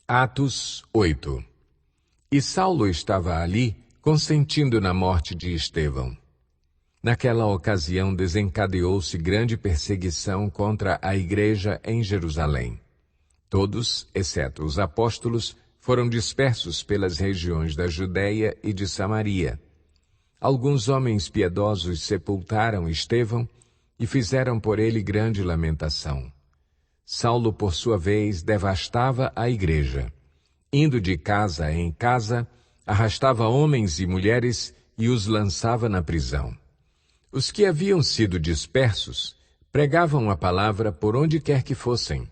Atos 8. E Saulo estava ali, consentindo na morte de Estevão. Naquela ocasião desencadeou-se grande perseguição contra a igreja em Jerusalém. Todos, exceto os apóstolos, foram dispersos pelas regiões da Judéia e de Samaria. Alguns homens piedosos sepultaram Estevão e fizeram por ele grande lamentação. Saulo, por sua vez, devastava a igreja. Indo de casa em casa, arrastava homens e mulheres e os lançava na prisão. Os que haviam sido dispersos pregavam a palavra por onde quer que fossem.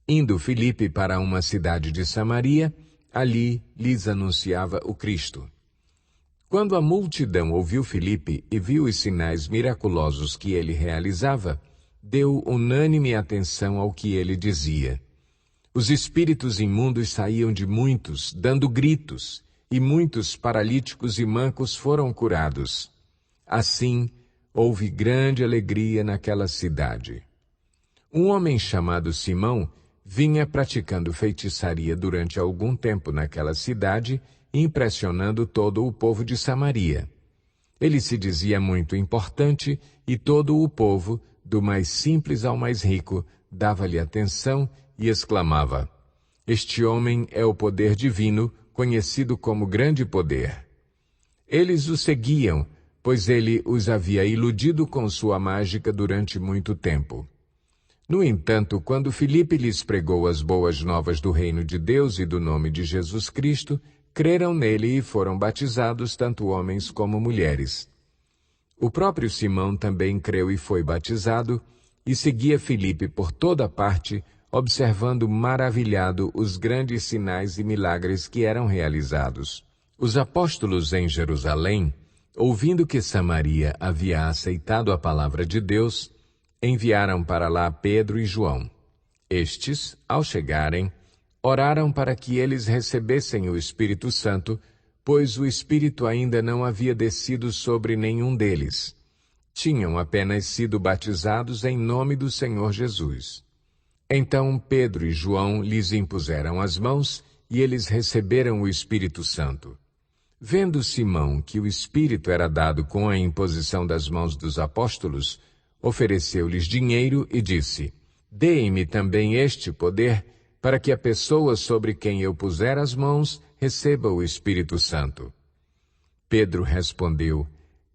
Indo Filipe para uma cidade de Samaria, ali lhes anunciava o Cristo. Quando a multidão ouviu Filipe e viu os sinais miraculosos que ele realizava, deu unânime atenção ao que ele dizia. Os espíritos imundos saíam de muitos, dando gritos, e muitos paralíticos e mancos foram curados. Assim, houve grande alegria naquela cidade. Um homem chamado Simão vinha praticando feitiçaria durante algum tempo naquela cidade, impressionando todo o povo de Samaria. Ele se dizia muito importante e todo o povo, do mais simples ao mais rico, dava-lhe atenção e exclamava: "Este homem é o poder divino, conhecido como grande poder." Eles o seguiam, pois ele os havia iludido com sua mágica durante muito tempo. No entanto, quando Filipe lhes pregou as boas novas do reino de Deus e do nome de Jesus Cristo, creram nele e foram batizados tanto homens como mulheres. O próprio Simão também creu e foi batizado, e seguia Filipe por toda parte, observando maravilhado os grandes sinais e milagres que eram realizados. Os apóstolos em Jerusalém, ouvindo que Samaria havia aceitado a palavra de Deus, enviaram para lá Pedro e João. Estes, ao chegarem, oraram para que eles recebessem o Espírito Santo, pois o Espírito ainda não havia descido sobre nenhum deles. Tinham apenas sido batizados em nome do Senhor Jesus. Então Pedro e João lhes impuseram as mãos e eles receberam o Espírito Santo. Vendo Simão que o Espírito era dado com a imposição das mãos dos apóstolos, ofereceu-lhes dinheiro e disse: "Deem-me também este poder, para que a pessoa sobre quem eu puser as mãos receba o Espírito Santo." Pedro respondeu: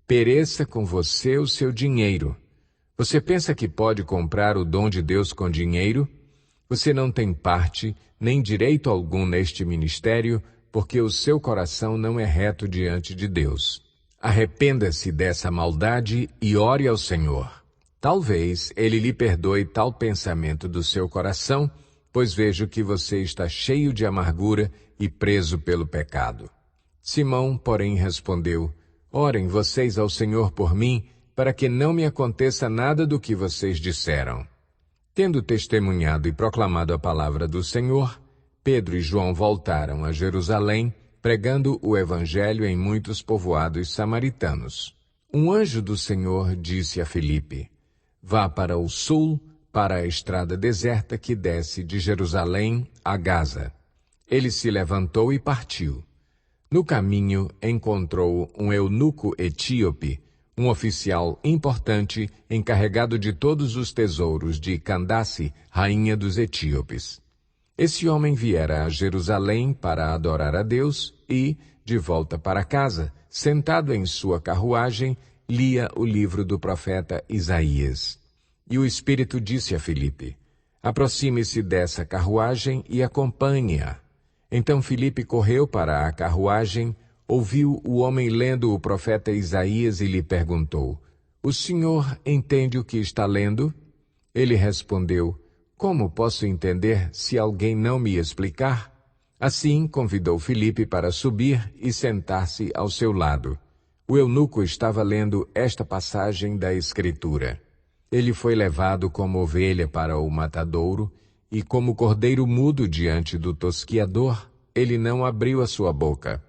"Pereça com você o seu dinheiro. Você pensa que pode comprar o dom de Deus com dinheiro? Você não tem parte, nem direito algum neste ministério, porque o seu coração não é reto diante de Deus. Arrependa-se dessa maldade e ore ao Senhor. Talvez Ele lhe perdoe tal pensamento do seu coração, pois vejo que você está cheio de amargura e preso pelo pecado." Simão, porém, respondeu: "Orem vocês ao Senhor por mim, para que não me aconteça nada do que vocês disseram." Tendo testemunhado e proclamado a palavra do Senhor, Pedro e João voltaram a Jerusalém, pregando o Evangelho em muitos povoados samaritanos. Um anjo do Senhor disse a Filipe: "Vá para o sul, para a estrada deserta que desce de Jerusalém a Gaza." Ele se levantou e partiu. No caminho, encontrou um eunuco etíope, um oficial importante encarregado de todos os tesouros de Candace, rainha dos etíopes. Esse homem viera a Jerusalém para adorar a Deus e, de volta para casa, sentado em sua carruagem, lia o livro do profeta Isaías. E o Espírito disse a Filipe: "Aproxime-se dessa carruagem e acompanhe-a." Então Filipe correu para a carruagem, ouviu o homem lendo o profeta Isaías e lhe perguntou: "O senhor entende o que está lendo?" Ele respondeu: "Como posso entender se alguém não me explicar?" Assim convidou Filipe para subir e sentar-se ao seu lado. O eunuco estava lendo esta passagem da Escritura: "Ele foi levado como ovelha para o matadouro, e como cordeiro mudo diante do tosquiador, ele não abriu a sua boca.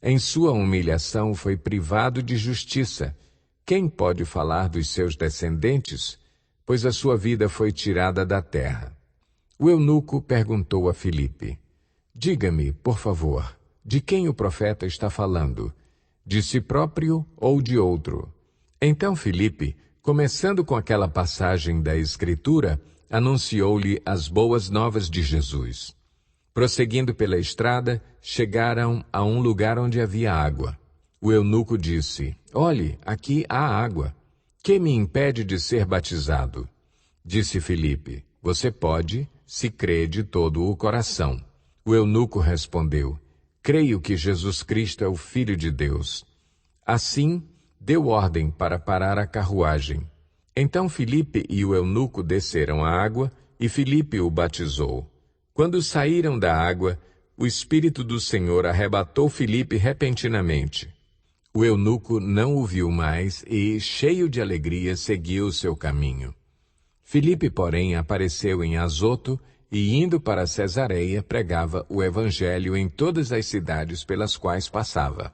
Em sua humilhação foi privado de justiça. Quem pode falar dos seus descendentes? Pois a sua vida foi tirada da terra." O eunuco perguntou a Filipe: Diga-me, por favor, de quem o profeta está falando? De si próprio ou de outro? Então Filipe, começando com aquela passagem da Escritura, anunciou-lhe as boas novas de Jesus. Prosseguindo pela estrada, chegaram a um lugar onde havia água. O eunuco disse: Olhe, aqui há água. Que me impede de ser batizado? Disse Filipe: Você pode, se crê de todo o coração. O eunuco respondeu: Creio que Jesus Cristo é o Filho de Deus. Assim, deu ordem para parar a carruagem. Então Filipe e o eunuco desceram à água, e Filipe o batizou. Quando saíram da água, o Espírito do Senhor arrebatou Filipe repentinamente. O eunuco não o viu mais e, cheio de alegria, seguiu o seu caminho. Filipe, porém, apareceu em Azoto e, indo para Cesareia, pregava o Evangelho em todas as cidades pelas quais passava.